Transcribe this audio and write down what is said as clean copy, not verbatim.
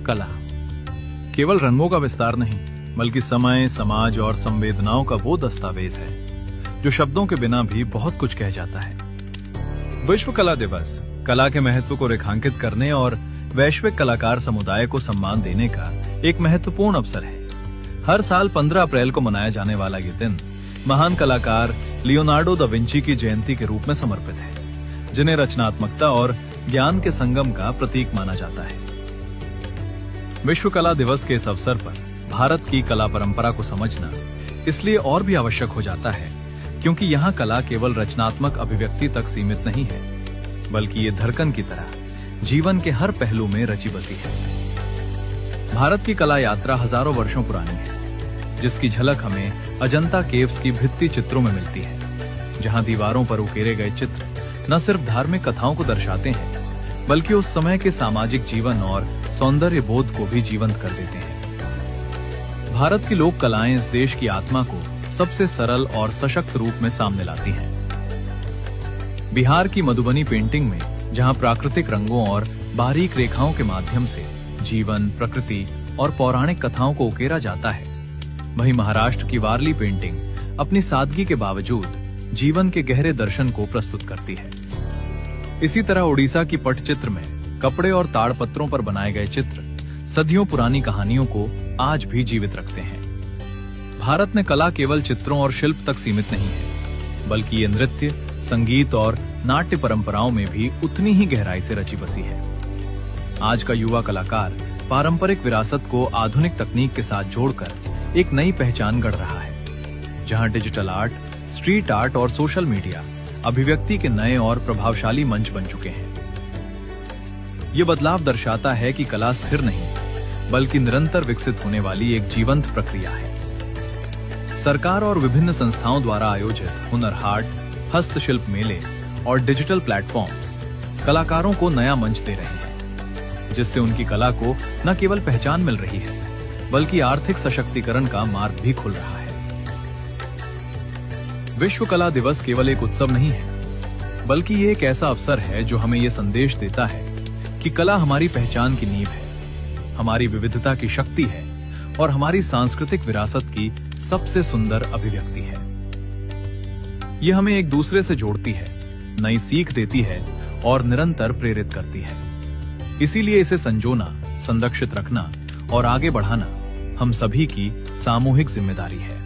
कला केवल रंगों का विस्तार नहीं, बल्कि समय, समाज और संवेदनाओं का वो दस्तावेज है जो शब्दों के बिना भी बहुत कुछ कह जाता है। विश्व कला दिवस कला के महत्व को रेखांकित करने और वैश्विक कलाकार समुदाय को सम्मान देने का एक महत्वपूर्ण अवसर है। हर साल 15 अप्रैल को मनाया जाने वाला ये दिन महान कलाकार लियोनार्डो दा विंची की जयंती के रूप में समर्पित है, जिन्हें रचनात्मकता और ज्ञान के संगम का प्रतीक माना जाता है। विश्व कला दिवस के इस अवसर पर भारत की कला परंपरा को समझना इसलिए और भी आवश्यक हो जाता है क्योंकि यहाँ कला केवल रचनात्मक अभिव्यक्ति तक सीमित नहीं है, बल्कि ये धड़कन की तरह जीवन के हर पहलू में रची बसी है। भारत की कला यात्रा हजारों वर्षों पुरानी है, जिसकी झलक हमें अजंता केव्स की भित्ति चित्रों में मिलती है, जहां दीवारों पर उकेरे गए चित्र न सिर्फ धार्मिक कथाओं को दर्शाते हैं, बल्कि उस समय के सामाजिक जीवन और सौंदर्य बोध को भी जीवंत कर देते हैं। भारत की लोक कलाएं इस देश की आत्मा को सबसे सरल और सशक्त रूप में सामने लाती हैं। बिहार की मधुबनी पेंटिंग में जहां प्राकृतिक रंगों और बारीक रेखाओं के माध्यम से जीवन, प्रकृति और पौराणिक कथाओं को उकेरा जाता है, वहीं महाराष्ट्र की वारली पेंटिंग अपनी सादगी के बावजूद जीवन के गहरे दर्शन को प्रस्तुत करती है। इसी तरह उड़ीसा की पटचित्र में कपड़े और ताड़पत्रों पर बनाए गए चित्र सदियों पुरानी कहानियों को आज भी जीवित रखते हैं। भारत में कला केवल चित्रों और शिल्प तक सीमित नहीं है, बल्कि ये नृत्य, संगीत और नाट्य परंपराओं में भी उतनी ही गहराई से रची बसी है। आज का युवा कलाकार पारंपरिक विरासत को आधुनिक तकनीक के साथ जोड़कर एक नई पहचान गढ़ रहा है, जहां डिजिटल आर्ट, स्ट्रीट आर्ट और सोशल मीडिया अभिव्यक्ति के नए और प्रभावशाली मंच बन चुके हैं। ये बदलाव दर्शाता है कि कला स्थिर नहीं, बल्कि निरंतर विकसित होने वाली एक जीवंत प्रक्रिया है। सरकार और विभिन्न संस्थाओं द्वारा आयोजित हुनर हाट, हस्तशिल्प मेले और डिजिटल प्लेटफॉर्म्स कलाकारों को नया मंच दे रहे हैं, जिससे उनकी कला को न केवल पहचान मिल रही है, बल्कि आर्थिक सशक्तिकरण का मार्ग भी खुल रहा है। विश्व कला दिवस केवल एक उत्सव नहीं है, बल्कि ये एक ऐसा अवसर है जो हमें ये संदेश देता है कि कला हमारी पहचान की नींव है, हमारी विविधता की शक्ति है और हमारी सांस्कृतिक विरासत की सबसे सुंदर अभिव्यक्ति है। ये हमें एक दूसरे से जोड़ती है, नई सीख देती है और निरंतर प्रेरित करती है। इसीलिए इसे संजोना, संरक्षित रखना और आगे बढ़ाना हम सभी की सामूहिक जिम्मेदारी है।